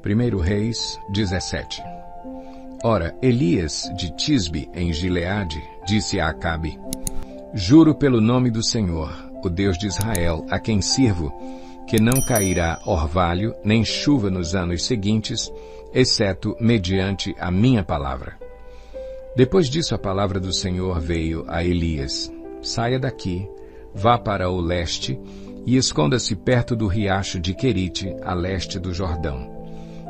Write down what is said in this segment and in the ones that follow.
1 Reis 17. Ora, Elias de Tisbe, em Gileade, disse a Acabe: Juro pelo nome do Senhor, o Deus de Israel, a quem sirvo, que não cairá orvalho nem chuva nos anos seguintes, exceto mediante a minha palavra. Depois disso a palavra do Senhor veio a Elias: Saia daqui, vá para o leste e esconda-se perto do riacho de Querite, a leste do Jordão.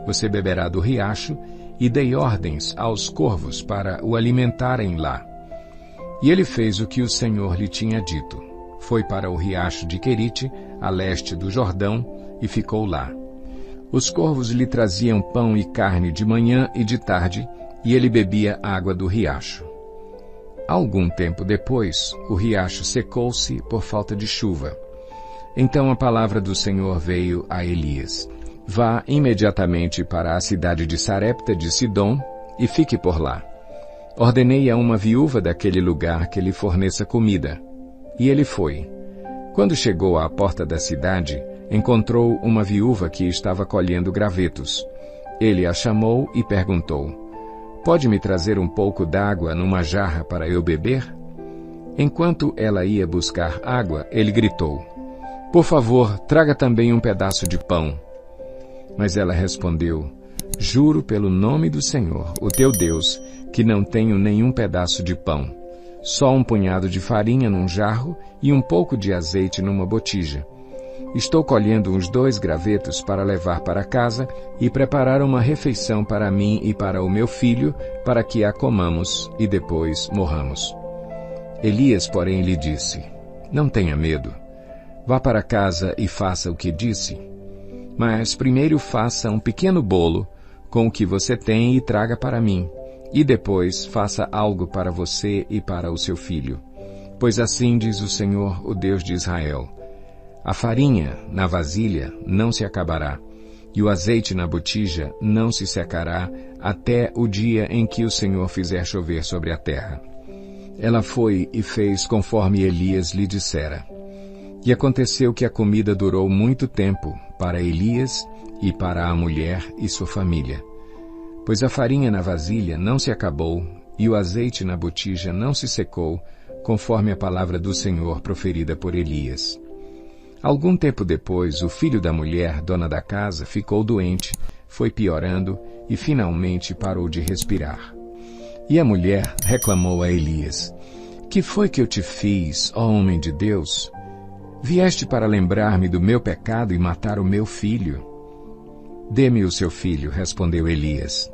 Você beberá do riacho, e dei ordens aos corvos para o alimentarem lá. E ele fez o que o Senhor lhe tinha dito. Foi para o riacho de Querite, a leste do Jordão, e ficou lá. Os corvos lhe traziam pão e carne de manhã e de tarde, e ele bebia água do riacho. Algum tempo depois, o riacho secou-se por falta de chuva. Então a palavra do Senhor veio a Elias: Vá imediatamente para a cidade de Sarepta de Sidom e fique por lá. Ordenei a uma viúva daquele lugar que lhe forneça comida. E ele foi. Quando chegou à porta da cidade, encontrou uma viúva que estava colhendo gravetos. Ele a chamou e perguntou: Pode me trazer um pouco d'água numa jarra para eu beber? Enquanto ela ia buscar água, ele gritou: Por favor, traga também um pedaço de pão. Mas ela respondeu: Juro pelo nome do Senhor, o teu Deus, que não tenho nenhum pedaço de pão, só um punhado de farinha num jarro e um pouco de azeite numa botija. Estou colhendo uns 2 gravetos para levar para casa e preparar uma refeição para mim e para o meu filho, para que a comamos e depois morramos. Elias, porém, lhe disse: Não tenha medo. Vá para casa e faça o que disse. Mas primeiro faça um pequeno bolo com o que você tem e traga para mim, e depois faça algo para você e para o seu filho. Pois assim diz o Senhor, o Deus de Israel: A farinha na vasilha não se acabará, e o azeite na botija não se secará, até o dia em que o Senhor fizer chover sobre a terra. Ela foi e fez conforme Elias lhe dissera. E aconteceu que a comida durou muito tempo para Elias e para a mulher e sua família. Pois a farinha na vasilha não se acabou, e o azeite na botija não se secou, conforme a palavra do Senhor proferida por Elias. Algum tempo depois, o filho da mulher, dona da casa, ficou doente, foi piorando e finalmente parou de respirar. E a mulher reclamou a Elias: Que foi que eu te fiz, ó homem de Deus? Vieste para lembrar-me do meu pecado e matar o meu filho? Dê-me o seu filho, respondeu Elias.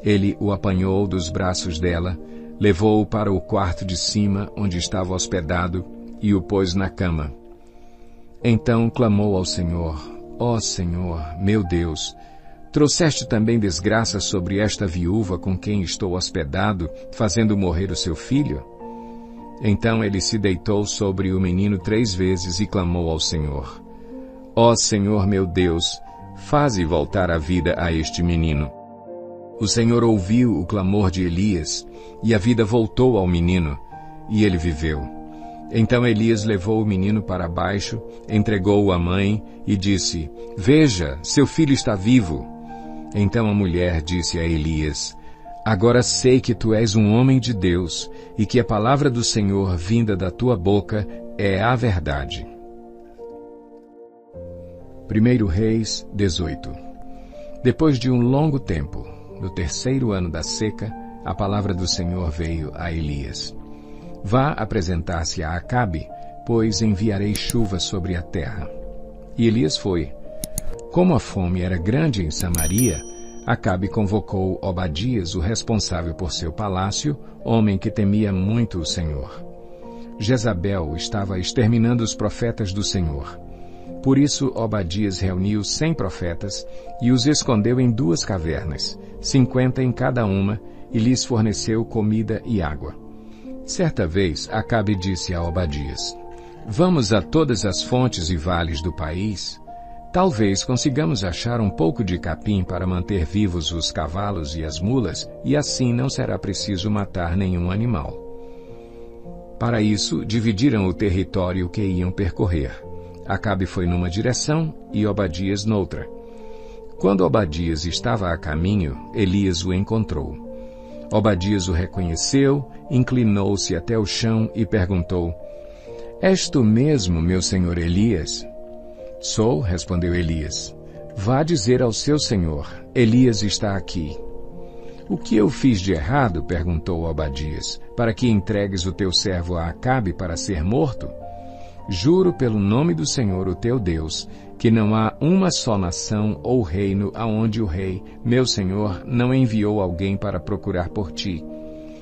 Ele o apanhou dos braços dela, levou-o para o quarto de cima, onde estava hospedado, e o pôs na cama. Então clamou ao Senhor: Ó Senhor, meu Deus, trouxeste também desgraça sobre esta viúva com quem estou hospedado, fazendo morrer o seu filho? Então ele se deitou sobre o menino 3 vezes e clamou ao Senhor: Ó Senhor meu Deus, faze voltar a vida a este menino. O Senhor ouviu o clamor de Elias, e a vida voltou ao menino, e ele viveu. Então Elias levou o menino para baixo, entregou-o à mãe e disse: Veja, seu filho está vivo. Então a mulher disse a Elias: Agora sei que tu és um homem de Deus, e que a palavra do Senhor vinda da tua boca é a verdade. 1 Reis 18. Depois de um longo tempo, no 3º ano da seca, a palavra do Senhor veio a Elias: Vá apresentar-se a Acabe, pois enviarei chuva sobre a terra. E Elias foi. Como a fome era grande em Samaria, Acabe convocou Obadias, o responsável por seu palácio, homem que temia muito o Senhor. Jezabel estava exterminando os profetas do Senhor. Por isso Obadias reuniu 100 profetas e os escondeu em 2 cavernas, 50 em cada uma, e lhes forneceu comida e água. Certa vez, Acabe disse a Obadias: Vamos a todas as fontes e vales do país. Talvez consigamos achar um pouco de capim para manter vivos os cavalos e as mulas, e assim não será preciso matar nenhum animal. Para isso, dividiram o território que iam percorrer. Acabe foi numa direção e Obadias noutra. Quando Obadias estava a caminho, Elias o encontrou. Obadias o reconheceu, inclinou-se até o chão e perguntou: És tu mesmo, meu senhor Elias? Sou, respondeu Elias. Vá dizer ao seu senhor, Elias está aqui. O que eu fiz de errado, perguntou Obadias, para que entregues o teu servo a Acabe para ser morto? Juro pelo nome do Senhor, o teu Deus, que não há uma só nação ou reino aonde o rei, meu senhor, não enviou alguém para procurar por ti.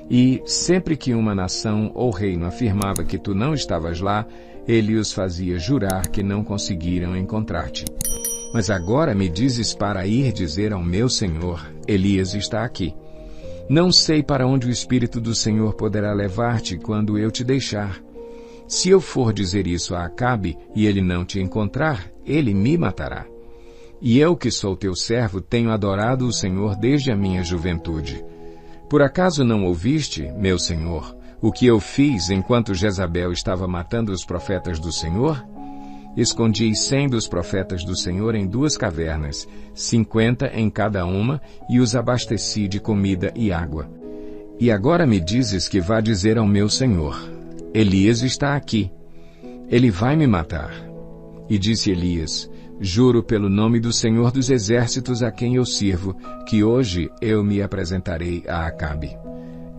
E, sempre que uma nação ou reino afirmava que tu não estavas lá, ele os fazia jurar que não conseguiram encontrar-te. Mas agora me dizes para ir dizer ao meu senhor, Elias está aqui. Não sei para onde o Espírito do Senhor poderá levar-te quando eu te deixar. Se eu for dizer isso a Acabe e ele não te encontrar, ele me matará. E eu que sou teu servo tenho adorado o Senhor desde a minha juventude. Por acaso não ouviste, meu senhor, o que eu fiz enquanto Jezabel estava matando os profetas do Senhor? Escondi 100 dos profetas do Senhor em 2 cavernas, 50 em cada uma, e os abasteci de comida e água. E agora me dizes que vá dizer ao meu senhor, Elias está aqui. Ele vai me matar. E disse Elias, juro pelo nome do Senhor dos Exércitos a quem eu sirvo, que hoje eu me apresentarei a Acabe.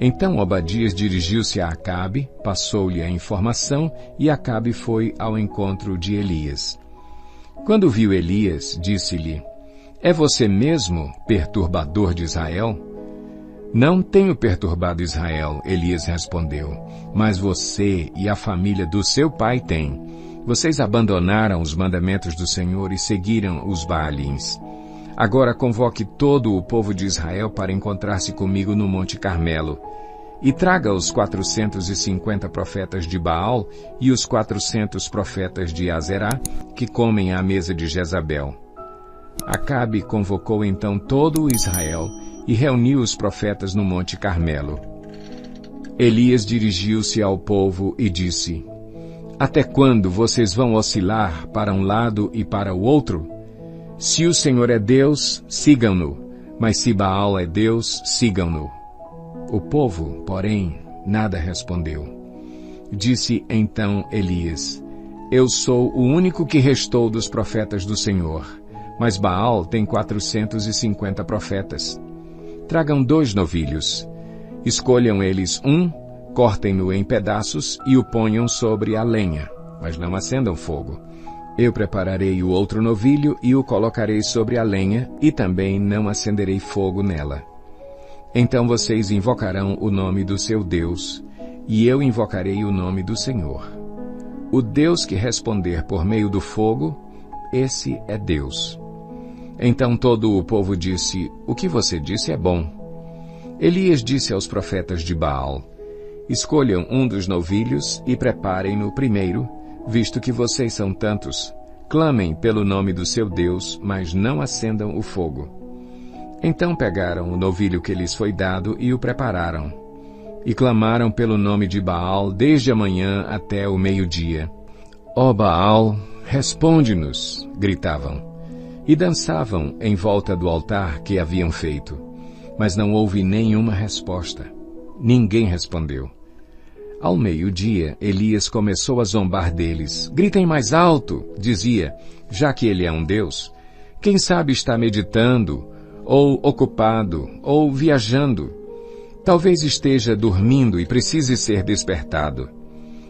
Então Obadias dirigiu-se a Acabe, passou-lhe a informação, e Acabe foi ao encontro de Elias. Quando viu Elias, disse-lhe, é você mesmo, perturbador de Israel? Não tenho perturbado Israel, Elias respondeu, mas você e a família do seu pai têm. Vocês abandonaram os mandamentos do Senhor e seguiram os Baalins. Agora convoque todo o povo de Israel para encontrar-se comigo no Monte Carmelo. E traga os 450 profetas de Baal e os 400 profetas de Azerá, que comem à mesa de Jezabel. Acabe convocou então todo o Israel e reuniu os profetas no Monte Carmelo. Elias dirigiu-se ao povo e disse, até quando vocês vão oscilar para um lado e para o outro? Se o Senhor é Deus, sigam-no, mas se Baal é Deus, sigam-no. O povo, porém, nada respondeu. Disse então Elias, eu sou o único que restou dos profetas do Senhor, mas Baal tem 450 profetas. Tragam 2 novilhos. Escolham eles um, cortem-no em pedaços e o ponham sobre a lenha, mas não acendam fogo. Eu prepararei o outro novilho e o colocarei sobre a lenha e também não acenderei fogo nela. Então vocês invocarão o nome do seu Deus, e eu invocarei o nome do Senhor. O Deus que responder por meio do fogo, esse é Deus. Então todo o povo disse, o que você disse é bom. Elias disse aos profetas de Baal, escolham um dos novilhos e preparem-no primeiro, visto que vocês são tantos. Clamem pelo nome do seu Deus, mas não acendam o fogo. Então pegaram o novilho que lhes foi dado e o prepararam. E clamaram pelo nome de Baal desde a manhã até o meio-dia. Ó Baal, responde-nos, gritavam. E dançavam em volta do altar que haviam feito. Mas não houve nenhuma resposta. Ninguém respondeu. Ao meio-dia, Elias começou a zombar deles. Gritem mais alto, dizia, já que ele é um Deus. Quem sabe está meditando, ou ocupado, ou viajando. Talvez esteja dormindo e precise ser despertado.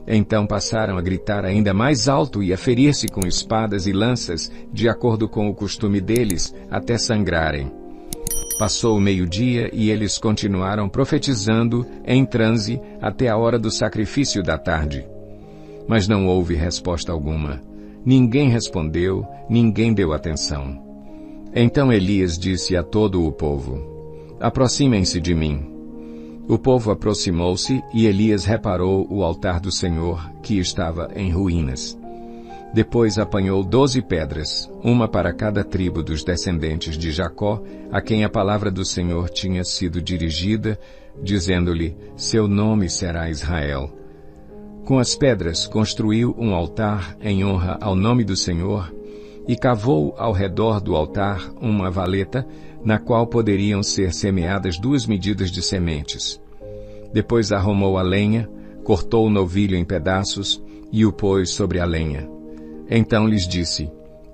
Então passaram a gritar ainda mais alto e a ferir-se com espadas e lanças, de acordo com o costume deles, até sangrarem. Passou o meio-dia e eles continuaram profetizando em transe até a hora do sacrifício da tarde. Mas não houve resposta alguma. Ninguém respondeu, ninguém deu atenção. Então Elias disse a todo o povo, aproximem-se de mim. O povo aproximou-se e Elias reparou o altar do Senhor, que estava em ruínas. Depois apanhou 12 pedras, uma para cada tribo dos descendentes de Jacó, a quem a palavra do Senhor tinha sido dirigida, dizendo-lhe, seu nome será Israel. Com as pedras construiu um altar em honra ao nome do Senhor, e cavou ao redor do altar uma valeta, na qual poderiam ser semeadas 2 medidas de sementes. Depois arrumou a lenha, cortou o novilho em pedaços e o pôs sobre a lenha. Então lhes disse: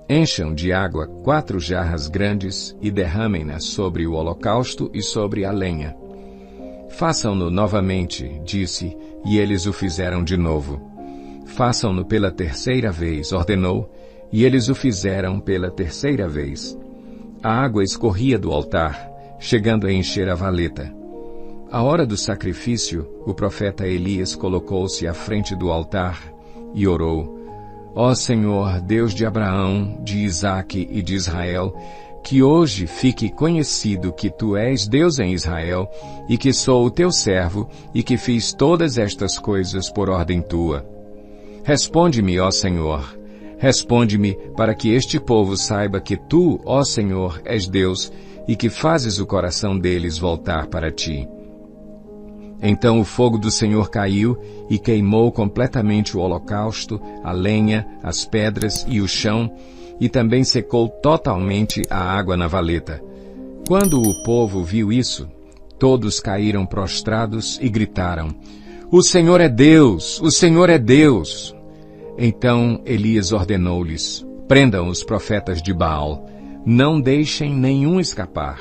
encham de água 4 jarras grandes e derramem-na sobre o holocausto e sobre a lenha. Façam-no novamente, disse, e eles o fizeram de novo. Façam-no pela 3ª vez, ordenou, e eles o fizeram pela 3ª vez. A água escorria do altar, chegando a encher a valeta. À hora do sacrifício, o profeta Elias colocou-se à frente do altar e orou: ó Senhor, Deus de Abraão, de Isaque e de Israel, que hoje fique conhecido que Tu és Deus em Israel, e que sou o Teu servo, e que fiz todas estas coisas por ordem Tua. Responde-me, ó Senhor, responde-me para que este povo saiba que Tu, ó Senhor, és Deus, e que fazes o coração deles voltar para Ti. Então o fogo do Senhor caiu e queimou completamente o holocausto, a lenha, as pedras e o chão, e também secou totalmente a água na valeta. Quando o povo viu isso, todos caíram prostrados e gritaram: o Senhor é Deus! O Senhor é Deus! Então Elias ordenou-lhes: prendam os profetas de Baal, não deixem nenhum escapar.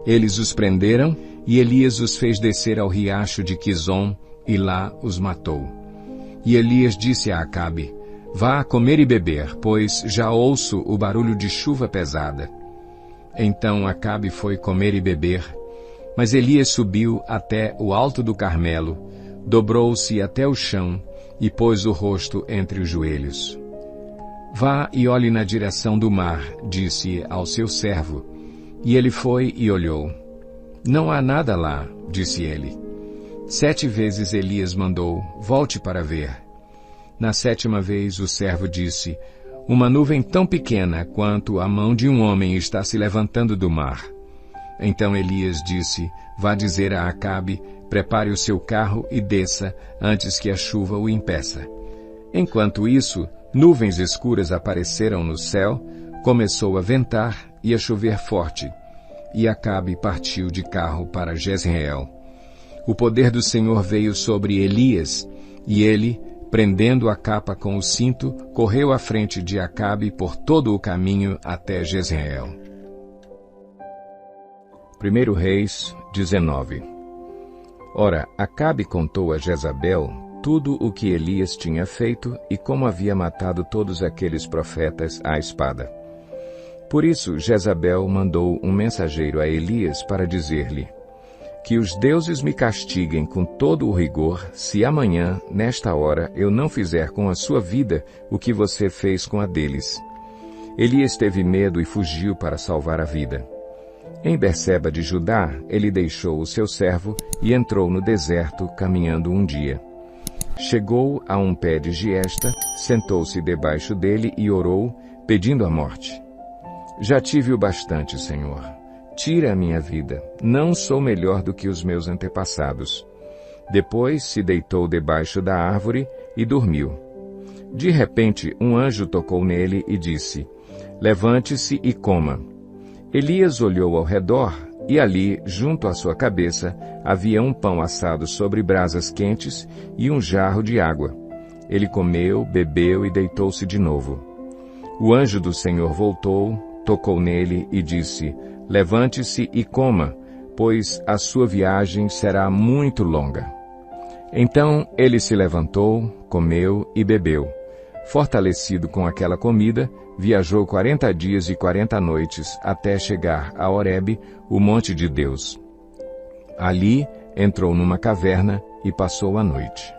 Eles os prenderam, e Elias os fez descer ao riacho de Quizom, e lá os matou. E Elias disse a Acabe: vá comer e beber, pois já ouço o barulho de chuva pesada. Então Acabe foi comer e beber, mas Elias subiu até o alto do Carmelo, dobrou-se até o chão e pôs o rosto entre os joelhos. Vá e olhe na direção do mar, disse ao seu servo. E ele foi e olhou. Não há nada lá, disse ele. 7 vezes Elias mandou: volte para ver. Na 7ª vez o servo disse: uma nuvem tão pequena quanto a mão de um homem está se levantando do mar. Então Elias disse: vá dizer a Acabe, prepare o seu carro e desça, antes que a chuva o impeça. Enquanto isso, nuvens escuras apareceram no céu, começou a ventar e a chover forte, e Acabe partiu de carro para Jezreel. O poder do Senhor veio sobre Elias, e ele, prendendo a capa com o cinto, correu à frente de Acabe por todo o caminho até Jezreel. 1 Reis 19. Ora, Acabe contou a Jezabel tudo o que Elias tinha feito e como havia matado todos aqueles profetas à espada. Por isso Jezabel mandou um mensageiro a Elias para dizer-lhe: que os deuses me castiguem com todo o rigor, se amanhã, nesta hora, eu não fizer com a sua vida o que você fez com a deles. Elias teve medo e fugiu para salvar a vida. Em Berseba de Judá, ele deixou o seu servo e entrou no deserto, caminhando um dia. Chegou a um pé de giesta, sentou-se debaixo dele e orou, pedindo a morte. Já tive o bastante, Senhor. Tira a minha vida. Não sou melhor do que os meus antepassados. Depois se deitou debaixo da árvore e dormiu. De repente, um anjo tocou nele e disse: levante-se e coma. Elias olhou ao redor, e ali, junto à sua cabeça, havia um pão assado sobre brasas quentes e um jarro de água. Ele comeu, bebeu e deitou-se de novo. O anjo do Senhor voltou, tocou nele e disse: levante-se e coma, pois a sua viagem será muito longa. Então ele se levantou, comeu e bebeu. Fortalecido com aquela comida, viajou 40 dias e 40 noites até chegar a Horebe, o monte de Deus. Ali entrou numa caverna e passou a noite.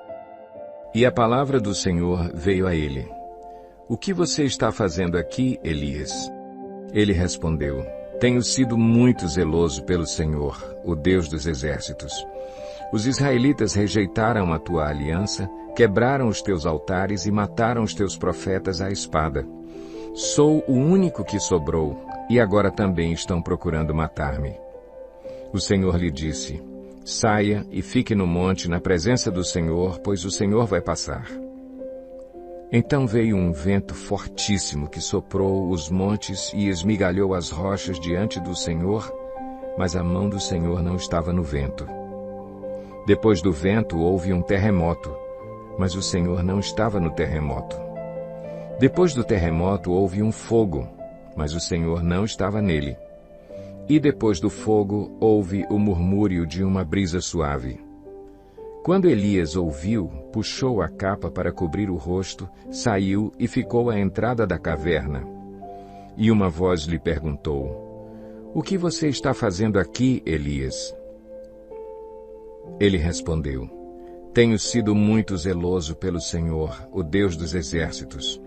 E a palavra do Senhor veio a ele: o que você está fazendo aqui, Elias? Ele respondeu: tenho sido muito zeloso pelo Senhor, o Deus dos exércitos. Os israelitas rejeitaram a tua aliança, quebraram os teus altares e mataram os teus profetas à espada. Sou o único que sobrou, e agora também estão procurando matar-me. O Senhor lhe disse: saia e fique no monte na presença do Senhor, pois o Senhor vai passar. Então veio um vento fortíssimo que soprou os montes e esmigalhou as rochas diante do Senhor, mas a mão do Senhor não estava no vento. Depois do vento houve um terremoto, mas o Senhor não estava no terremoto. Depois do terremoto houve um fogo, mas o Senhor não estava nele. E depois do fogo houve o murmúrio de uma brisa suave. Quando Elias ouviu, puxou a capa para cobrir o rosto, saiu e ficou à entrada da caverna. E uma voz lhe perguntou: "O que você está fazendo aqui, Elias?" Ele respondeu: "Tenho sido muito zeloso pelo Senhor, o Deus dos exércitos.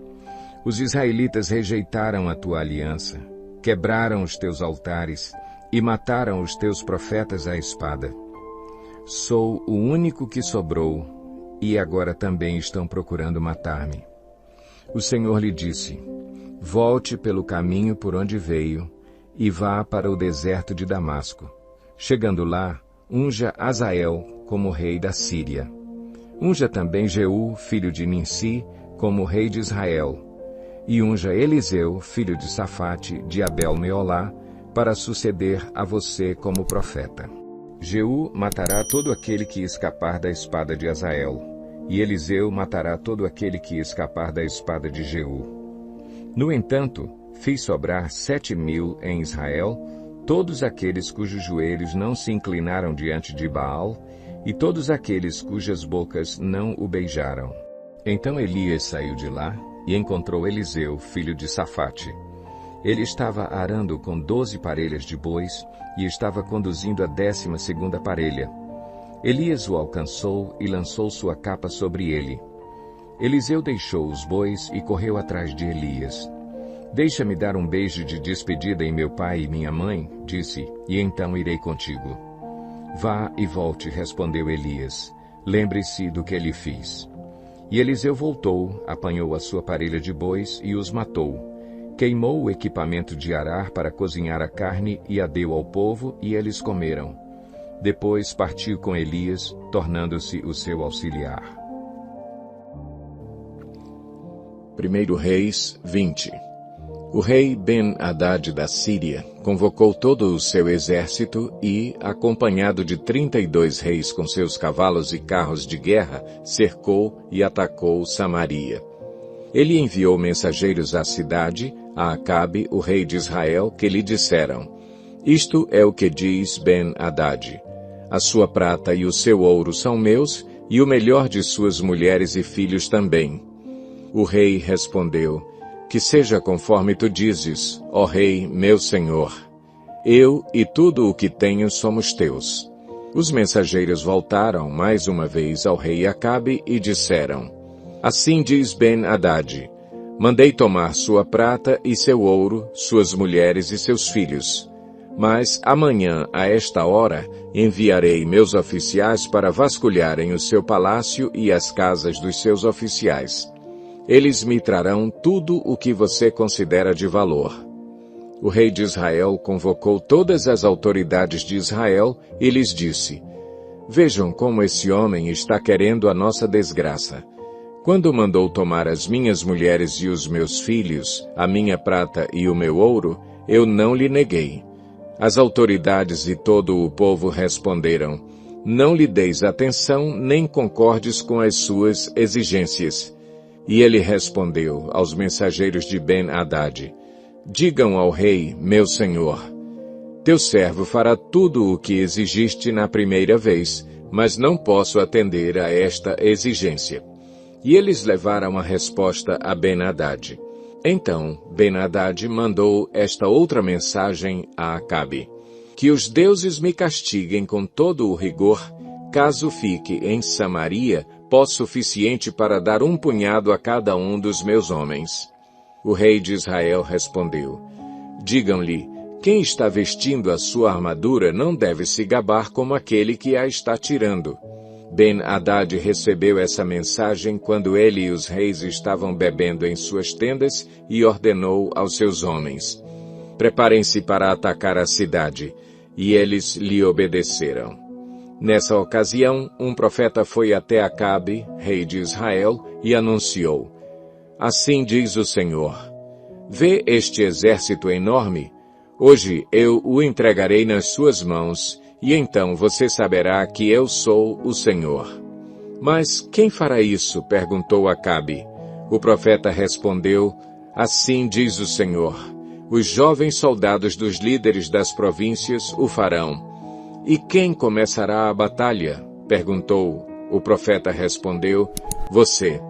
Os israelitas rejeitaram a tua aliança, quebraram os teus altares e mataram os teus profetas à espada. Sou o único que sobrou, e agora também estão procurando matar-me." O Senhor lhe disse: "Volte pelo caminho por onde veio, e vá para o deserto de Damasco. Chegando lá, unja Azael como rei da Síria. Unja também Jeú, filho de Ninsi, como rei de Israel. E unja Eliseu, filho de Safate, de Abel-Meolá, para suceder a você como profeta. Jeú matará todo aquele que escapar da espada de Azael, e Eliseu matará todo aquele que escapar da espada de Jeú. No entanto, fiz sobrar 7.000 em Israel, todos aqueles cujos joelhos não se inclinaram diante de Baal, e todos aqueles cujas bocas não o beijaram." Então Elias saiu de lá e encontrou Eliseu, filho de Safate. Ele estava arando com 12 parelhas de bois e estava conduzindo a 12ª parelha. Elias o alcançou e lançou sua capa sobre ele. Eliseu deixou os bois e correu atrás de Elias. "Deixa-me dar um beijo de despedida em meu pai e minha mãe", disse, "e então irei contigo." "Vá e volte", respondeu Elias. "Lembre-se do que lhe fiz." E Eliseu voltou, apanhou a sua parelha de bois e os matou. Queimou o equipamento de arar para cozinhar a carne e a deu ao povo, e eles comeram. Depois partiu com Elias, tornando-se o seu auxiliar. 1 Reis 20. O rei Ben-Hadad da Síria convocou todo o seu exército e, acompanhado de 32 reis com seus cavalos e carros de guerra, cercou e atacou Samaria. Ele enviou mensageiros à cidade, a Acabe, o rei de Israel, que lhe disseram: "Isto é o que diz Ben-Hadad: a sua prata e o seu ouro são meus, e o melhor de suas mulheres e filhos também." O rei respondeu: "Que seja conforme tu dizes, ó rei, meu senhor. Eu e tudo o que tenho somos teus." Os mensageiros voltaram mais uma vez ao rei Acabe e disseram: "Assim diz Ben-Hadad: mandei tomar sua prata e seu ouro, suas mulheres e seus filhos. Mas amanhã, a esta hora, enviarei meus oficiais para vasculharem o seu palácio e as casas dos seus oficiais. Eles me trarão tudo o que você considera de valor." O rei de Israel convocou todas as autoridades de Israel e lhes disse: "Vejam como esse homem está querendo a nossa desgraça. Quando mandou tomar as minhas mulheres e os meus filhos, a minha prata e o meu ouro, eu não lhe neguei." As autoridades e todo o povo responderam: "Não lhe deis atenção nem concordes com as suas exigências." E ele respondeu aos mensageiros de Ben-Hadad: "Digam ao rei, meu senhor: teu servo fará tudo o que exigiste na primeira vez, mas não posso atender a esta exigência." E eles levaram a resposta a Ben-Hadad. Então Ben-Hadad mandou esta outra mensagem a Acabe: "Que os deuses me castiguem com todo o rigor, caso fique em Samaria pó suficiente para dar um punhado a cada um dos meus homens." O rei de Israel respondeu: "Digam-lhe, quem está vestindo a sua armadura não deve se gabar como aquele que a está tirando." Ben-Hadad recebeu essa mensagem quando ele e os reis estavam bebendo em suas tendas e ordenou aos seus homens: "Preparem-se para atacar a cidade." E eles lhe obedeceram. Nessa ocasião, um profeta foi até Acabe, rei de Israel, e anunciou: Assim diz o Senhor: vê este exército enorme? Hoje eu o entregarei nas suas mãos, e então você saberá que eu sou o Senhor. Mas quem fará isso? Perguntou Acabe. O profeta respondeu: assim diz o Senhor: os jovens soldados dos líderes das províncias o farão. E quem começará a batalha? Perguntou. O profeta respondeu: você.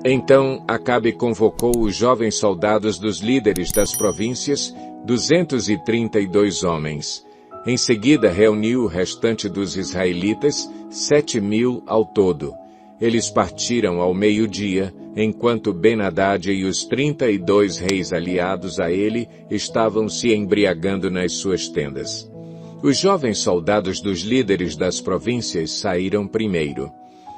Então Acabe convocou os jovens soldados dos líderes das províncias, 232 homens. Em seguida reuniu o restante dos israelitas, 7.000 ao todo. Eles partiram ao meio-dia, enquanto Ben-Hadad e os 32 reis aliados a ele estavam se embriagando nas suas tendas. Os jovens soldados dos líderes das províncias saíram primeiro.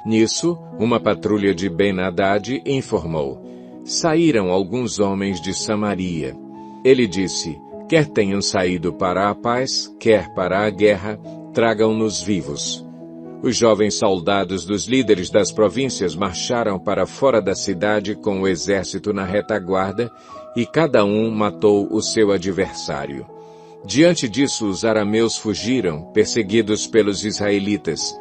Nisso, uma patrulha de Ben-Hadad informou: saíram alguns homens de Samaria. Ele disse: quer tenham saído para a paz, quer para a guerra, tragam-nos vivos. Os jovens soldados dos líderes das províncias marcharam para fora da cidade com o exército na retaguarda, e cada um matou o seu adversário. Diante disso, os arameus fugiram, perseguidos pelos israelitas.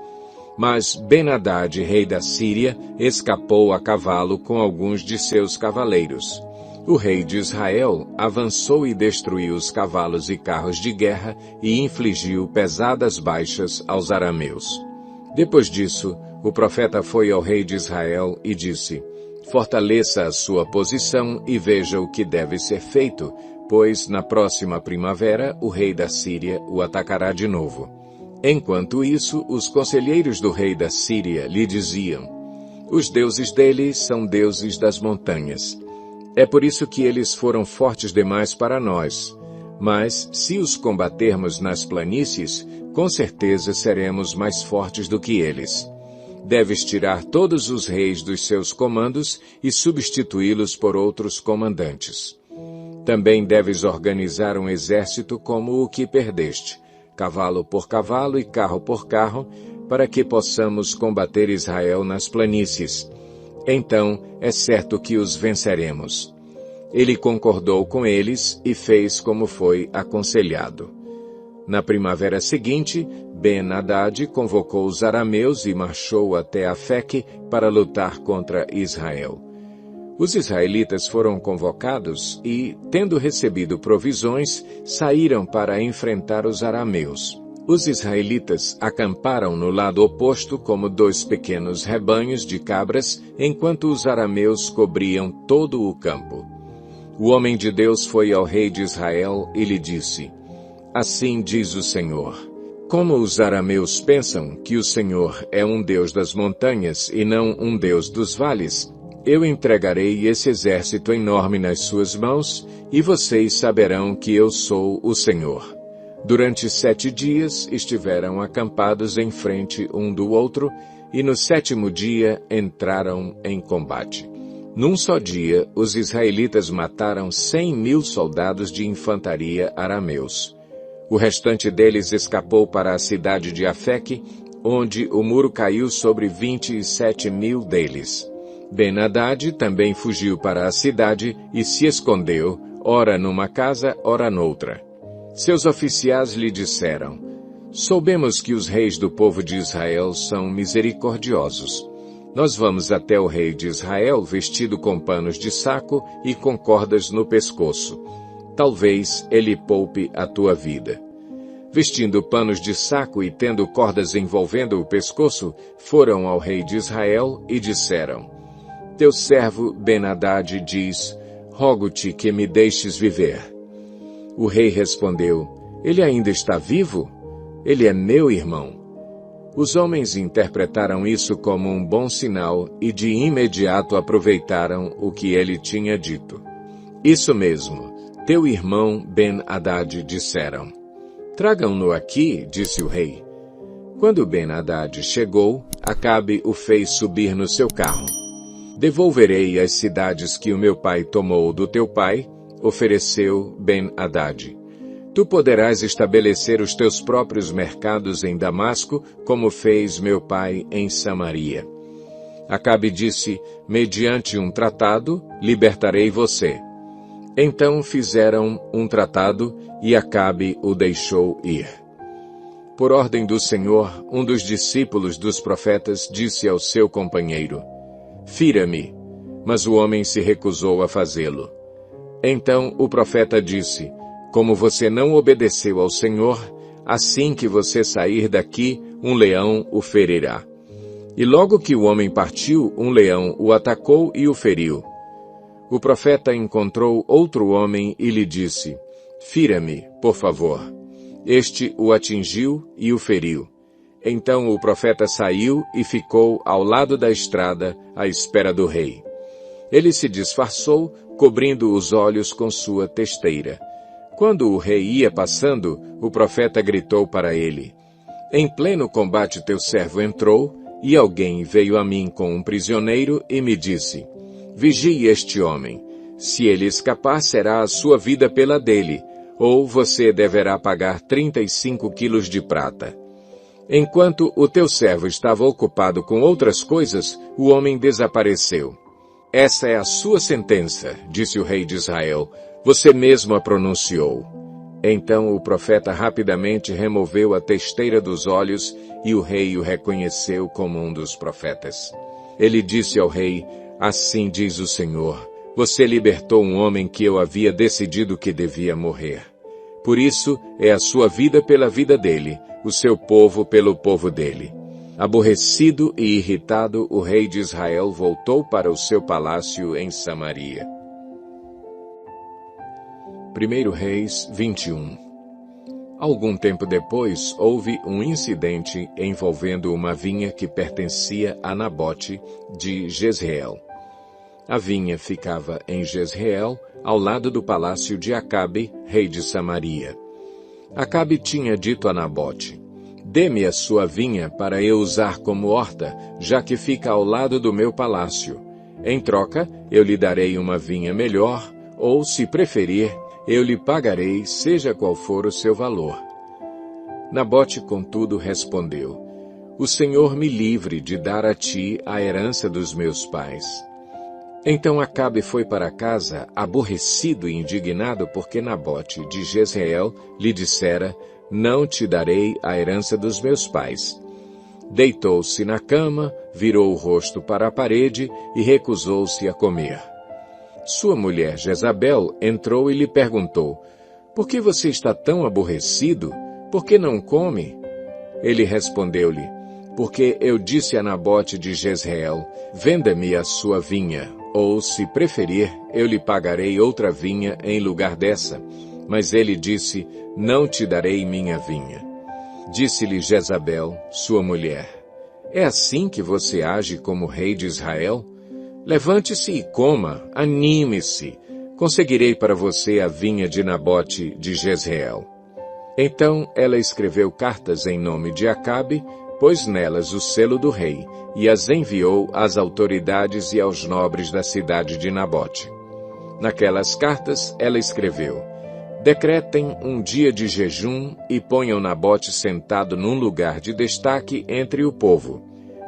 Mas Ben-Hadad, rei da Síria, escapou a cavalo com alguns de seus cavaleiros. O rei de Israel avançou e destruiu os cavalos e carros de guerra e infligiu pesadas baixas aos arameus. Depois disso, o profeta foi ao rei de Israel e disse: fortaleça a sua posição e veja o que deve ser feito, pois na próxima primavera o rei da Síria o atacará de novo. Enquanto isso, os conselheiros do rei da Síria lhe diziam: os deuses dele são deuses das montanhas. É por isso que eles foram fortes demais para nós. Mas, se os combatermos nas planícies, com certeza seremos mais fortes do que eles. Deves tirar todos os reis dos seus comandos e substituí-los por outros comandantes. Também deves organizar um exército como o que perdeste, cavalo por cavalo e carro por carro, para que possamos combater Israel nas planícies. Então é certo que os venceremos. Ele concordou com eles e fez como foi aconselhado. Na primavera seguinte, Ben-Hadad convocou os arameus e marchou até Afeque para lutar contra Israel. Os israelitas foram convocados e, tendo recebido provisões, saíram para enfrentar os arameus. Os israelitas acamparam no lado oposto como 2 pequenos rebanhos de cabras, enquanto os arameus cobriam todo o campo. O homem de Deus foi ao rei de Israel e lhe disse: assim diz o Senhor: como os arameus pensam que o Senhor é um Deus das montanhas e não um Deus dos vales, eu entregarei esse exército enorme nas suas mãos, e vocês saberão que eu sou o Senhor. Durante 7 dias estiveram acampados em frente um do outro, e no 7º dia entraram em combate. Num só dia, os israelitas mataram 100.000 soldados de infantaria arameus. O restante deles escapou para a cidade de Afeque, onde o muro caiu sobre 27.000 deles. Ben-Hadad também fugiu para a cidade e se escondeu, ora numa casa, ora noutra. Seus oficiais lhe disseram: soubemos que os reis do povo de Israel são misericordiosos. Nós vamos até o rei de Israel vestido com panos de saco e com cordas no pescoço. Talvez ele poupe a tua vida. Vestindo panos de saco e tendo cordas envolvendo o pescoço, foram ao rei de Israel e disseram: teu servo Ben-Hadad diz: rogo-te que me deixes viver. O rei respondeu: ele ainda está vivo? Ele é meu irmão. Os homens interpretaram isso como um bom sinal e de imediato aproveitaram o que ele tinha dito. Isso mesmo, teu irmão Ben-Hadad, disseram. Tragam-no aqui, disse o rei. Quando Ben-Hadad chegou, Acabe o fez subir no seu carro. Devolverei as cidades que o meu pai tomou do teu pai, ofereceu Ben-Hadad. Tu poderás estabelecer os teus próprios mercados em Damasco, como fez meu pai em Samaria. Acabe disse, mediante um tratado, libertarei você. Então fizeram um tratado, e Acabe o deixou ir. Por ordem do Senhor, um dos discípulos dos profetas disse ao seu companheiro, fira-me, mas o homem se recusou a fazê-lo. Então o profeta disse, como você não obedeceu ao Senhor, assim que você sair daqui, um leão o ferirá. E logo que o homem partiu, um leão o atacou e o feriu. O profeta encontrou outro homem e lhe disse, fira-me, por favor. Este o atingiu e o feriu. Então o profeta saiu e ficou ao lado da estrada, à espera do rei. Ele se disfarçou, cobrindo os olhos com sua testeira. Quando o rei ia passando, o profeta gritou para ele, em pleno combate teu servo entrou, e alguém veio a mim com um prisioneiro e me disse, vigie este homem. Se ele escapar, será a sua vida pela dele, ou você deverá pagar 35 quilos de prata. Enquanto o teu servo estava ocupado com outras coisas, o homem desapareceu. Essa é a sua sentença, disse o rei de Israel. Você mesmo a pronunciou. Então o profeta rapidamente removeu a testeira dos olhos e o rei o reconheceu como um dos profetas. Ele disse ao rei, assim diz o Senhor, você libertou um homem que eu havia decidido que devia morrer. Por isso é a sua vida pela vida dele, o seu povo pelo povo dele. Aborrecido e irritado, o rei de Israel voltou para o seu palácio em Samaria. 1 Reis 21. Algum tempo depois, houve um incidente envolvendo uma vinha que pertencia a Nabote, de Jezreel. A vinha ficava em Jezreel, ao lado do palácio de Acabe, rei de Samaria. Acabe tinha dito a Nabote, dê-me a sua vinha para eu usar como horta, já que fica ao lado do meu palácio. Em troca, eu lhe darei uma vinha melhor, ou, se preferir, eu lhe pagarei, seja qual for o seu valor. Nabote, contudo, respondeu, o Senhor me livre de dar a ti a herança dos meus pais. Então Acabe foi para casa, aborrecido e indignado, porque Nabote, de Jezreel, lhe dissera, não te darei a herança dos meus pais. Deitou-se na cama, virou o rosto para a parede e recusou-se a comer. Sua mulher Jezabel entrou e lhe perguntou, por que você está tão aborrecido? Por que não come? Ele respondeu-lhe, porque eu disse a Nabote de Jezreel, venda-me a sua vinha, ou, se preferir, eu lhe pagarei outra vinha em lugar dessa. Mas ele disse, não te darei minha vinha. Disse-lhe Jezabel, sua mulher, é assim que você age como rei de Israel? Levante-se e coma, anime-se. Conseguirei para você a vinha de Nabote de Jezreel. Então ela escreveu cartas em nome de Acabe, pôs nelas o selo do rei, e as enviou às autoridades e aos nobres da cidade de Nabote. Naquelas cartas ela escreveu, decretem um dia de jejum e ponham Nabote sentado num lugar de destaque entre o povo.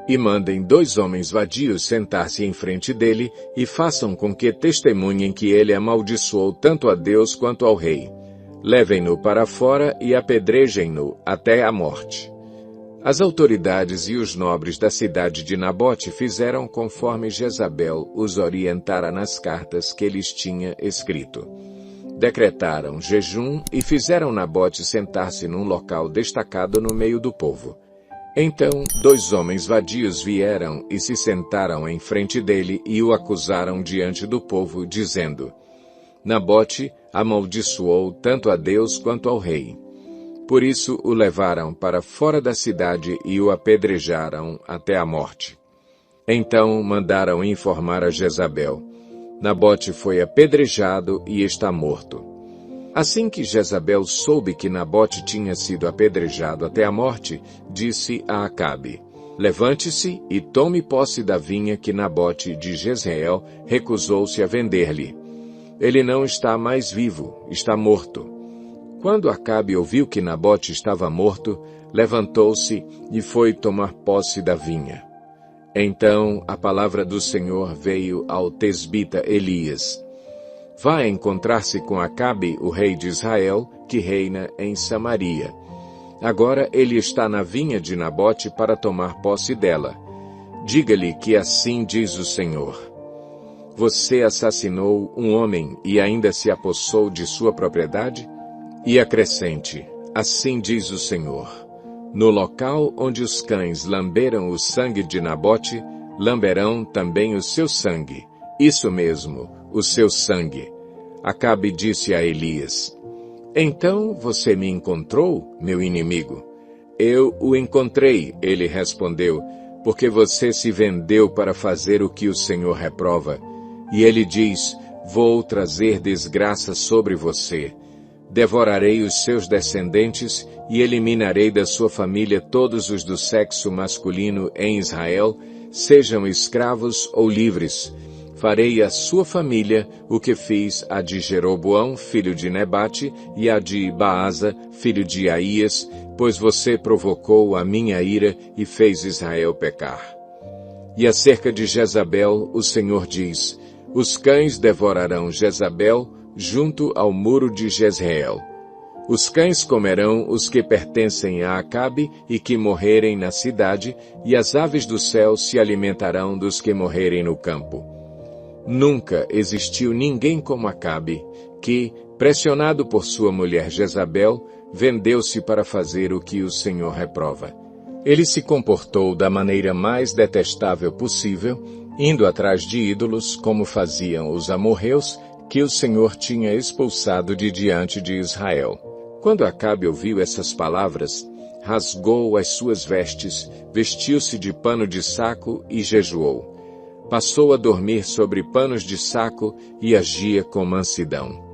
E mandem 2 homens vadios sentar-se em frente dele e façam com que testemunhem que ele amaldiçoou tanto a Deus quanto ao rei. Levem-no para fora e apedrejem-no até a morte. As autoridades e os nobres da cidade de Nabote fizeram conforme Jezabel os orientara nas cartas que lhes tinha escrito. Decretaram jejum e fizeram Nabote sentar-se num local destacado no meio do povo. Então 2 homens vadios vieram e se sentaram em frente dele e o acusaram diante do povo, dizendo, Nabote amaldiçoou tanto a Deus quanto ao rei. Por isso o levaram para fora da cidade e o apedrejaram até a morte. Então mandaram informar a Jezabel, Nabote foi apedrejado e está morto. Assim que Jezabel soube que Nabote tinha sido apedrejado até a morte, disse a Acabe, levante-se e tome posse da vinha que Nabote de Jezreel recusou-se a vender-lhe. Ele não está mais vivo, está morto. Quando Acabe ouviu que Nabote estava morto, levantou-se e foi tomar posse da vinha. Então a palavra do Senhor veio ao tesbita Elias. Vá encontrar-se com Acabe, o rei de Israel, que reina em Samaria. Agora ele está na vinha de Nabote para tomar posse dela. Diga-lhe que assim diz o Senhor: Você assassinou um homem e ainda se apossou de sua propriedade? E acrescente: Assim diz o Senhor: No local onde os cães lamberam o sangue de Nabote, lamberão também o seu sangue. Isso mesmo, o seu sangue. Acabe disse a Elias: Então você me encontrou, meu inimigo? Eu o encontrei, ele respondeu, porque você se vendeu para fazer o que o Senhor reprova. E ele diz: Vou trazer desgraça sobre você. Devorarei os seus descendentes e eliminarei da sua família todos os do sexo masculino em Israel, sejam escravos ou livres. Farei à sua família o que fiz a de Jeroboão, filho de Nebate, e a de Baasa, filho de Aías, pois você provocou a minha ira e fez Israel pecar. E acerca de Jezabel, o Senhor diz: Os cães devorarão Jezabel junto ao muro de Jezreel. Os cães comerão os que pertencem a Acabe e que morrerem na cidade, e as aves do céu se alimentarão dos que morrerem no campo. Nunca existiu ninguém como Acabe, que, pressionado por sua mulher Jezabel, vendeu-se para fazer o que o Senhor reprova. Ele se comportou da maneira mais detestável possível, indo atrás de ídolos, como faziam os amorreus, que o Senhor tinha expulsado de diante de Israel. Quando Acabe ouviu essas palavras, rasgou as suas vestes, vestiu-se de pano de saco e jejuou. Passou a dormir sobre panos de saco e agia com mansidão.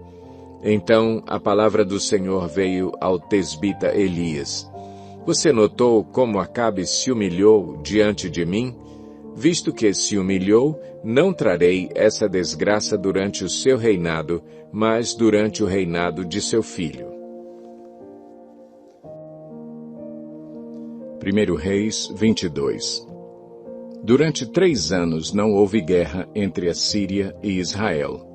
Então a palavra do Senhor veio ao tesbita Elias: Você notou como Acabe se humilhou diante de mim? Visto que se humilhou, não trarei essa desgraça durante o seu reinado, mas durante o reinado de seu filho. 1 Reis 22. Durante 3 anos não houve guerra entre a Síria e Israel.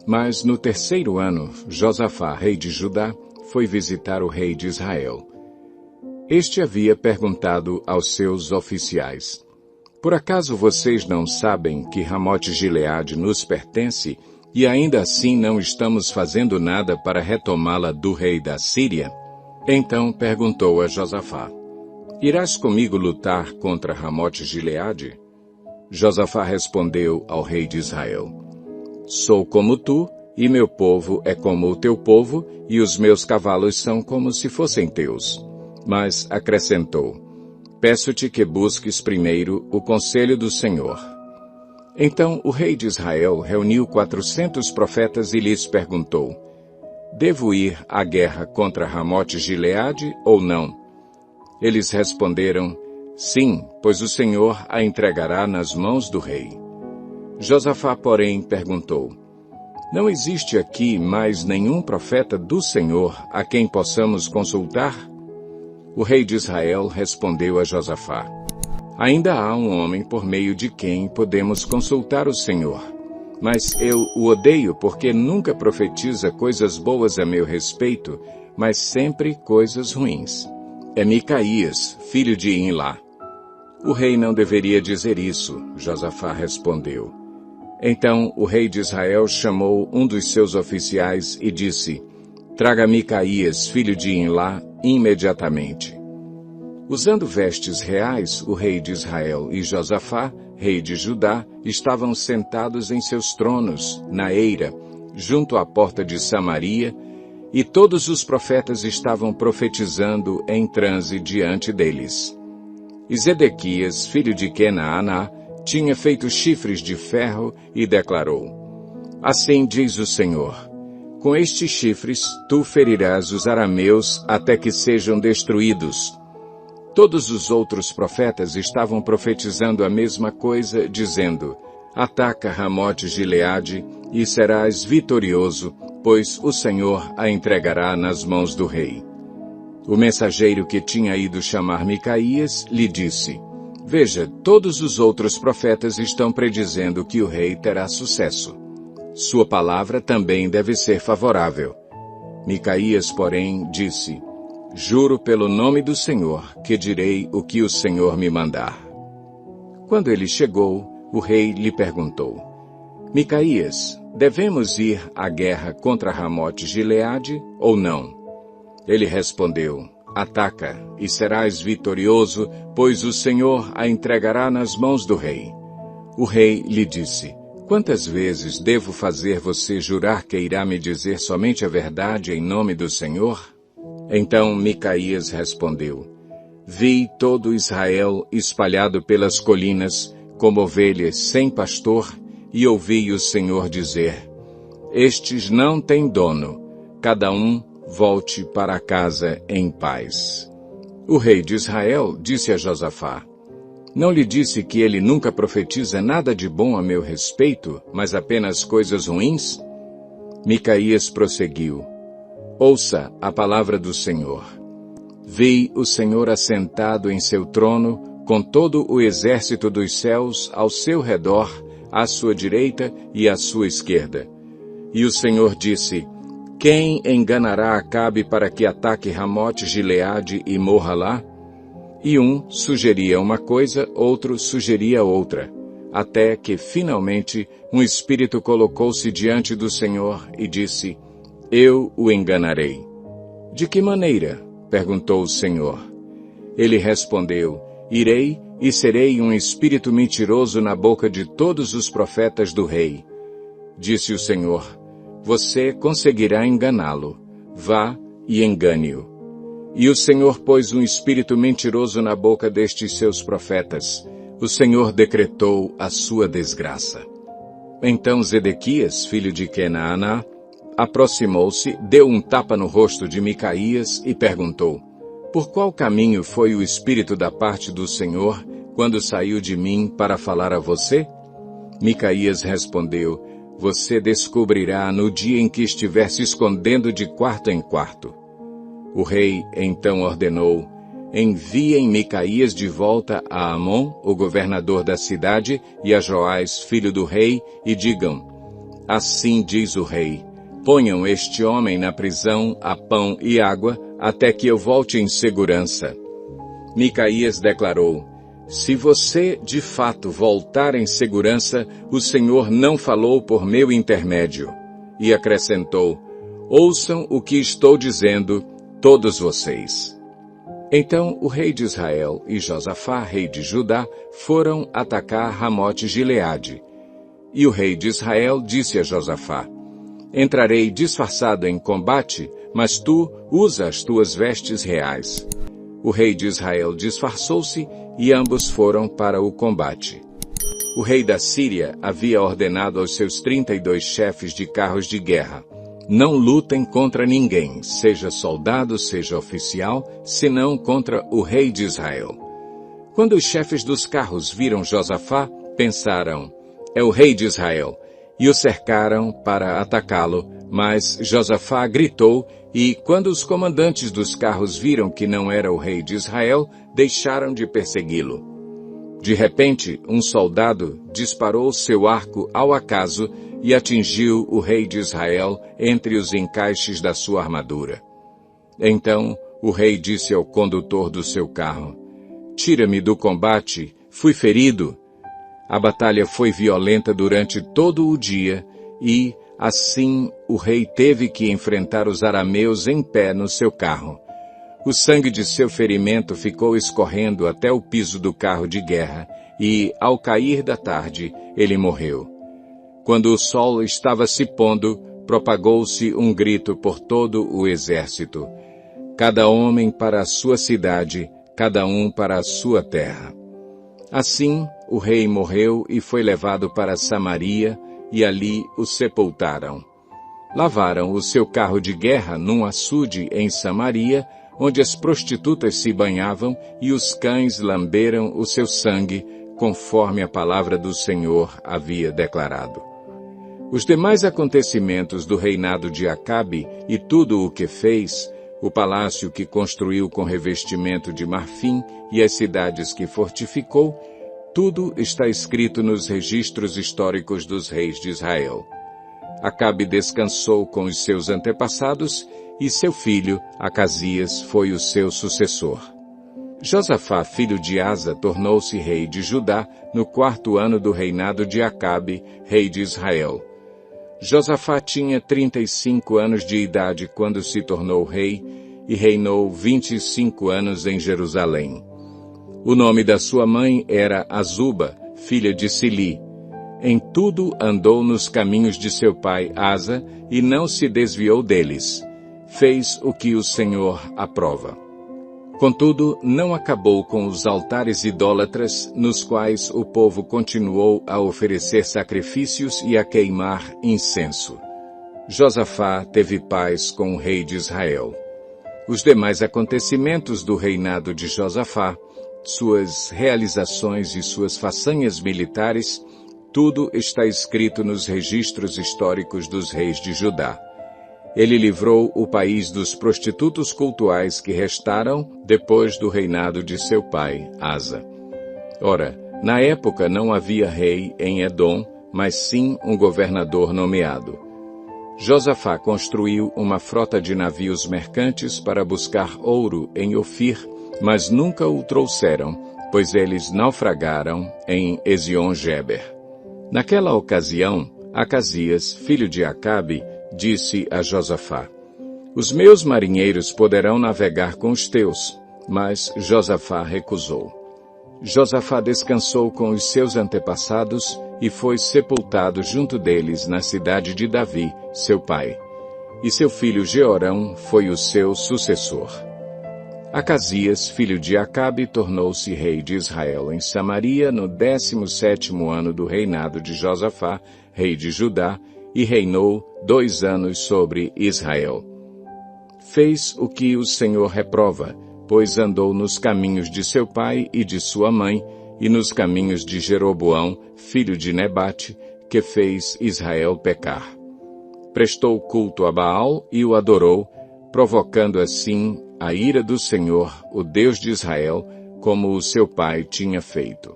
Mas no 3º ano, Josafá, rei de Judá, foi visitar o rei de Israel. Este havia perguntado aos seus oficiais: Por acaso vocês não sabem que Ramote-Gileade nos pertence e ainda assim não estamos fazendo nada para retomá-la do rei da Síria? Então perguntou a Josafá: Irás comigo lutar contra Ramote-Gileade? Josafá respondeu ao rei de Israel: Sou como tu, e meu povo é como o teu povo, e os meus cavalos são como se fossem teus. Mas acrescentou: Peço-te que busques primeiro o conselho do Senhor. Então o rei de Israel reuniu 400 profetas e lhes perguntou: Devo ir à guerra contra Ramote-Gileade ou não? Eles responderam: Sim, pois o Senhor a entregará nas mãos do rei. Josafá, porém, perguntou: Não existe aqui mais nenhum profeta do Senhor a quem possamos consultar? O rei de Israel respondeu a Josafá: Ainda há um homem por meio de quem podemos consultar o Senhor. Mas eu o odeio porque nunca profetiza coisas boas a meu respeito, mas sempre coisas ruins. É Micaías, filho de Imlá. O rei não deveria dizer isso, Josafá respondeu. Então o rei de Israel chamou um dos seus oficiais e disse: Traga Micaías, filho de Imlá, imediatamente. Usando vestes reais, o rei de Israel e Josafá, rei de Judá, estavam sentados em seus tronos, na eira, junto à porta de Samaria, e todos os profetas estavam profetizando em transe diante deles. E Zedequias, filho de Kenaaná, tinha feito chifres de ferro e declarou: Assim diz o Senhor: Com estes chifres tu ferirás os arameus até que sejam destruídos. Todos os outros profetas estavam profetizando a mesma coisa, dizendo: Ataca Ramote-Gileade e serás vitorioso, pois o Senhor a entregará nas mãos do rei. O mensageiro que tinha ido chamar Micaías lhe disse: Veja, todos os outros profetas estão predizendo que o rei terá sucesso. Sua palavra também deve ser favorável. Micaías, porém, disse: Juro pelo nome do Senhor que direi o que o Senhor me mandar. Quando ele chegou, o rei lhe perguntou: Micaías, devemos ir à guerra contra Ramote-Gileade ou não? Ele respondeu: Ataca, e serás vitorioso, pois o Senhor a entregará nas mãos do rei. O rei lhe disse: Quantas vezes devo fazer você jurar que irá me dizer somente a verdade em nome do Senhor? Então Micaías respondeu: Vi todo Israel espalhado pelas colinas, como ovelhas sem pastor, e ouvi o Senhor dizer: Estes não têm dono, cada um volte para casa em paz. O rei de Israel disse a Josafá: Não lhe disse que ele nunca profetiza nada de bom a meu respeito, mas apenas coisas ruins? Micaías prosseguiu: Ouça a palavra do Senhor. Vi o Senhor assentado em seu trono, com todo o exército dos céus ao seu redor, à sua direita e à sua esquerda. E o Senhor disse: Quem enganará Acabe para que ataque Ramote-Gileade e morra lá? E um sugeria uma coisa, outro sugeria outra, até que, finalmente, um espírito colocou-se diante do Senhor e disse: Eu o enganarei. De que maneira? Perguntou o Senhor. Ele respondeu: Irei e serei um espírito mentiroso na boca de todos os profetas do rei. Disse o Senhor: Você conseguirá enganá-lo. Vá e engane-o. E o Senhor pôs um espírito mentiroso na boca destes seus profetas. O Senhor decretou a sua desgraça. Então Zedequias, filho de Kenaaná, aproximou-se, deu um tapa no rosto de Micaías e perguntou: Por qual caminho foi o espírito da parte do Senhor quando saiu de mim para falar a você? Micaías respondeu: Você descobrirá no dia em que estiver se escondendo de quarto em quarto. O rei então ordenou: Enviem Micaías de volta a Amon, o governador da cidade, e a Joás, filho do rei, e digam: Assim diz o rei: Ponham este homem na prisão a pão e água, até que eu volte em segurança. Micaías declarou: Se você de fato voltar em segurança, o Senhor não falou por meu intermédio. E acrescentou: Ouçam o que estou dizendo, todos vocês. Então o rei de Israel e Josafá, rei de Judá, foram atacar Ramote-Gileade. E o rei de Israel disse a Josafá: Entrarei disfarçado em combate, mas tu usa as tuas vestes reais. O rei de Israel disfarçou-se e ambos foram para o combate. O rei da Síria havia ordenado aos seus 32 chefes de carros de guerra: Não lutem contra ninguém, seja soldado, seja oficial, senão contra o rei de Israel. Quando os chefes dos carros viram Josafá, pensaram: É o rei de Israel, e o cercaram para atacá-lo, mas Josafá gritou, e quando os comandantes dos carros viram que não era o rei de Israel, deixaram de persegui-lo. De repente, um soldado disparou seu arco ao acaso e atingiu o rei de Israel entre os encaixes da sua armadura. Então o rei disse ao condutor do seu carro: Tira-me do combate, fui ferido. A batalha foi violenta durante todo o dia e, assim, o rei teve que enfrentar os arameus em pé no seu carro. O sangue de seu ferimento ficou escorrendo até o piso do carro de guerra e, ao cair da tarde, ele morreu. Quando o sol estava se pondo, propagou-se um grito por todo o exército: Cada homem para a sua cidade, cada um para a sua terra. Assim, o rei morreu e foi levado para Samaria, e ali o sepultaram. Lavaram o seu carro de guerra num açude em Samaria, onde as prostitutas se banhavam e os cães lamberam o seu sangue, conforme a palavra do Senhor havia declarado. Os demais acontecimentos do reinado de Acabe e tudo o que fez, o palácio que construiu com revestimento de marfim e as cidades que fortificou, tudo está escrito nos registros históricos dos reis de Israel. Acabe descansou com os seus antepassados e seu filho, Acasias, foi o seu sucessor. Josafá, filho de Asa, tornou-se rei de Judá no 4º ano do reinado de Acabe, rei de Israel. Josafá tinha 35 anos de idade quando se tornou rei e reinou 25 anos em Jerusalém. O nome da sua mãe era Azuba, filha de Sili. Em tudo andou nos caminhos de seu pai Asa e não se desviou deles. Fez o que o Senhor aprova. Contudo, não acabou com os altares idólatras, nos quais o povo continuou a oferecer sacrifícios e a queimar incenso. Josafá teve paz com o rei de Israel. Os demais acontecimentos do reinado de Josafá, suas realizações e suas façanhas militares, tudo está escrito nos registros históricos dos reis de Judá. Ele livrou o país dos prostitutos cultuais que restaram depois do reinado de seu pai, Asa. Ora, na época não havia rei em Edom, mas sim um governador nomeado. Josafá construiu uma frota de navios mercantes para buscar ouro em Ofir, mas nunca o trouxeram, pois eles naufragaram em Ezion-Geber. Naquela ocasião, Acasias, filho de Acabe, disse a Josafá: os meus marinheiros poderão navegar com os teus, mas Josafá recusou. Josafá descansou com os seus antepassados e foi sepultado junto deles na cidade de Davi, seu pai. E seu filho Jeorão foi o seu sucessor. Acasias, filho de Acabe, tornou-se rei de Israel em Samaria no 17º ano do reinado de Josafá, rei de Judá, e reinou 2 anos sobre Israel. Fez o que o Senhor reprova, pois andou nos caminhos de seu pai e de sua mãe, e nos caminhos de Jeroboão, filho de Nebate, que fez Israel pecar. Prestou culto a Baal e o adorou, provocando assim a ira do Senhor, o Deus de Israel, como o seu pai tinha feito.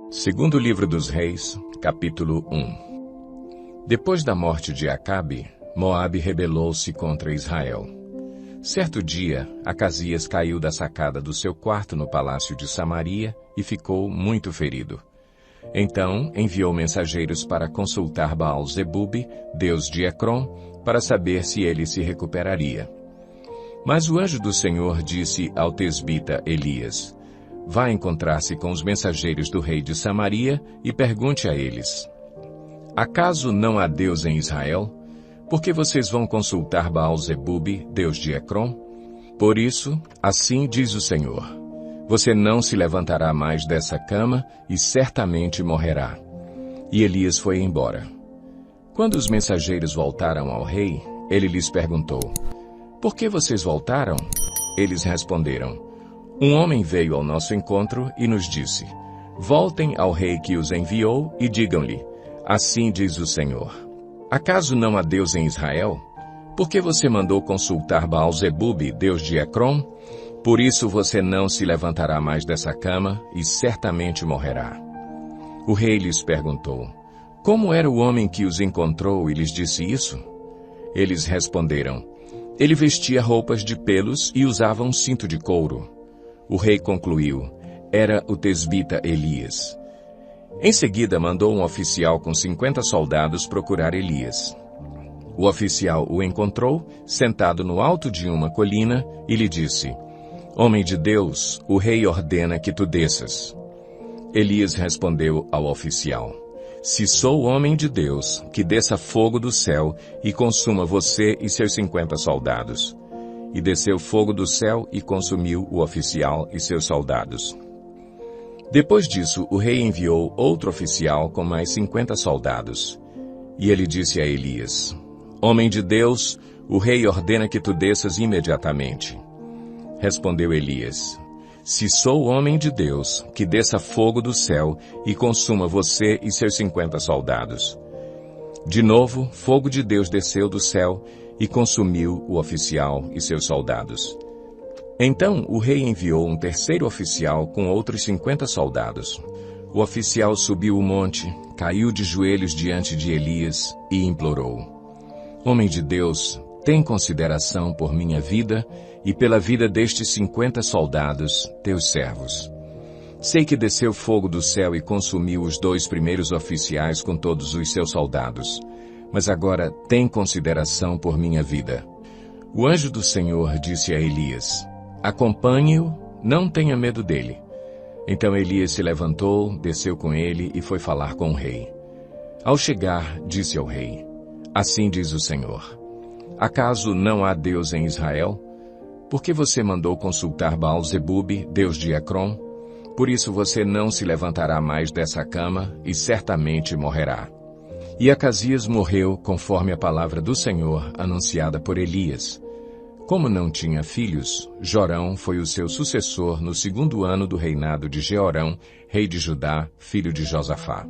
Segundo livro dos Reis, capítulo 1. Depois da morte de Acabe, Moabe rebelou-se contra Israel. Certo dia, Acasias caiu da sacada do seu quarto no palácio de Samaria e ficou muito ferido. Então enviou mensageiros para consultar Baal-Zebube, deus de Ecrom, para saber se ele se recuperaria. Mas o anjo do Senhor disse ao tesbita Elias: vá encontrar-se com os mensageiros do rei de Samaria e pergunte a eles: acaso não há Deus em Israel? Por que vocês vão consultar Baal-Zebube, deus de Ecrom? Por isso, assim diz o Senhor: você não se levantará mais dessa cama e certamente morrerá. E Elias foi embora. Quando os mensageiros voltaram ao rei, ele lhes perguntou: por que vocês voltaram? Eles responderam: um homem veio ao nosso encontro e nos disse: voltem ao rei que os enviou e digam-lhe: assim diz o Senhor: acaso não há Deus em Israel? Por que você mandou consultar Baal-Zebube, deus de Ecrom? Por isso você não se levantará mais dessa cama e certamente morrerá. O rei lhes perguntou: como era o homem que os encontrou e lhes disse isso? Eles responderam: ele vestia roupas de pelos e usava um cinto de couro. O rei concluiu: era o tesbita Elias. Em seguida mandou um oficial com 50 soldados procurar Elias. O oficial o encontrou, sentado no alto de uma colina, e lhe disse: homem de Deus, o rei ordena que tu desças. Elias respondeu ao oficial: se sou homem de Deus, que desça fogo do céu e consuma você e seus 50 soldados. E desceu fogo do céu e consumiu o oficial e seus soldados. Depois disso, o rei enviou outro oficial com mais 50 soldados. E ele disse a Elias: homem de Deus, o rei ordena que tu desças imediatamente. Respondeu Elias: se sou homem de Deus, que desça fogo do céu e consuma você e seus 50 soldados. De novo, fogo de Deus desceu do céu e consumiu o oficial e seus soldados. Então o rei enviou um terceiro oficial com outros 50 soldados. O oficial subiu o monte, caiu de joelhos diante de Elias e implorou: Homem de Deus, tem consideração por minha vida e pela vida destes 50 soldados, teus servos. Sei que desceu fogo do céu e consumiu os 2 primeiros oficiais com todos os seus soldados. Mas agora tem consideração por minha vida. O anjo do Senhor disse a Elias: Acompanhe-o, não tenha medo dele. Então Elias se levantou, desceu com ele e foi falar com o rei. Ao chegar, disse ao rei: Assim diz o Senhor: Acaso não há Deus em Israel? Por que você mandou consultar Baal-zebube, deus de Ecrom? Por isso você não se levantará mais dessa cama e certamente morrerá. E Acasias morreu conforme a palavra do Senhor anunciada por Elias. Como não tinha filhos, Jorão foi o seu sucessor no 2º ano do reinado de Jeorão, rei de Judá, filho de Josafá.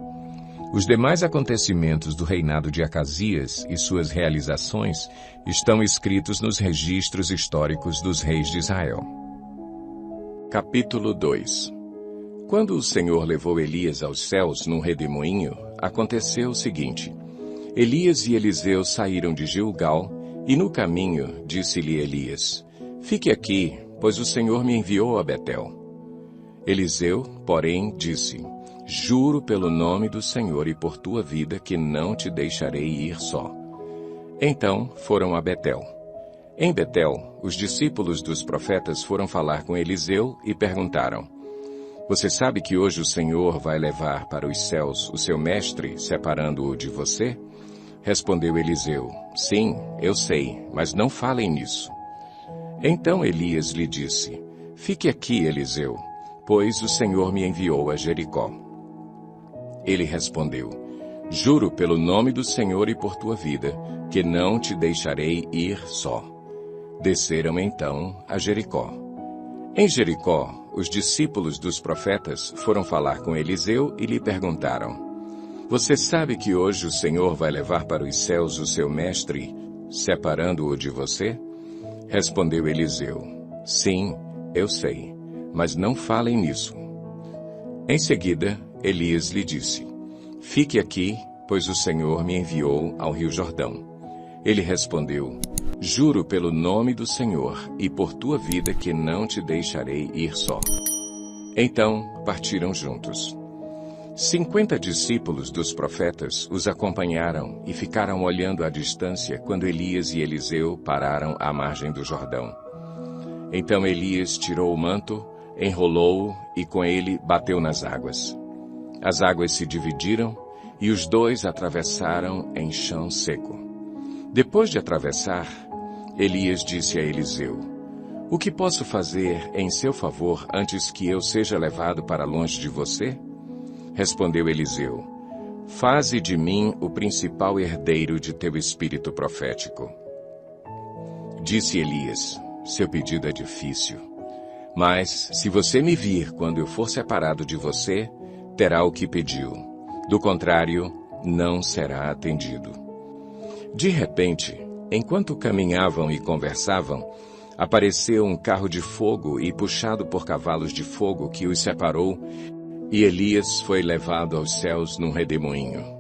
Os demais acontecimentos do reinado de Acasias e suas realizações estão escritos nos registros históricos dos reis de Israel. Capítulo 2. Quando o Senhor levou Elias aos céus num redemoinho, aconteceu o seguinte: Elias e Eliseu saíram de Gilgal, e no caminho disse-lhe Elias: Fique aqui, pois o Senhor me enviou a Betel. Eliseu, porém, disse: Juro pelo nome do Senhor e por tua vida que não te deixarei ir só. Então foram a Betel. Em Betel, os discípulos dos profetas foram falar com Eliseu e perguntaram: Você sabe que hoje o Senhor vai levar para os céus o seu mestre, separando-o de você? Respondeu Eliseu: Sim, eu sei, mas não falem nisso. Então Elias lhe disse: Fique aqui, Eliseu, pois o Senhor me enviou a Jericó. Ele respondeu: Juro pelo nome do Senhor e por tua vida, que não te deixarei ir só. Desceram então a Jericó. Em Jericó, os discípulos dos profetas foram falar com Eliseu e lhe perguntaram: Você sabe que hoje o Senhor vai levar para os céus o seu mestre, separando-o de você? Respondeu Eliseu: Sim, eu sei, mas não falem nisso. Em seguida, Elias lhe disse: Fique aqui, pois o Senhor me enviou ao rio Jordão. Ele respondeu: Juro pelo nome do Senhor e por tua vida que não te deixarei ir só. Então partiram juntos. 50 discípulos dos profetas os acompanharam e ficaram olhando à distância quando Elias e Eliseu pararam à margem do Jordão. Então Elias tirou o manto, enrolou-o e com ele bateu nas águas. As águas se dividiram e os dois atravessaram em chão seco. Depois de atravessar, Elias disse a Eliseu: O que posso fazer em seu favor antes que eu seja levado para longe de você? Respondeu Eliseu: Faze de mim o principal herdeiro de teu espírito profético. Disse Elias: Seu pedido é difícil. Mas, se você me vir quando eu for separado de você, terá o que pediu. Do contrário, não será atendido. De repente, enquanto caminhavam e conversavam, apareceu um carro de fogo e puxado por cavalos de fogo que os separou, e Elias foi levado aos céus num redemoinho.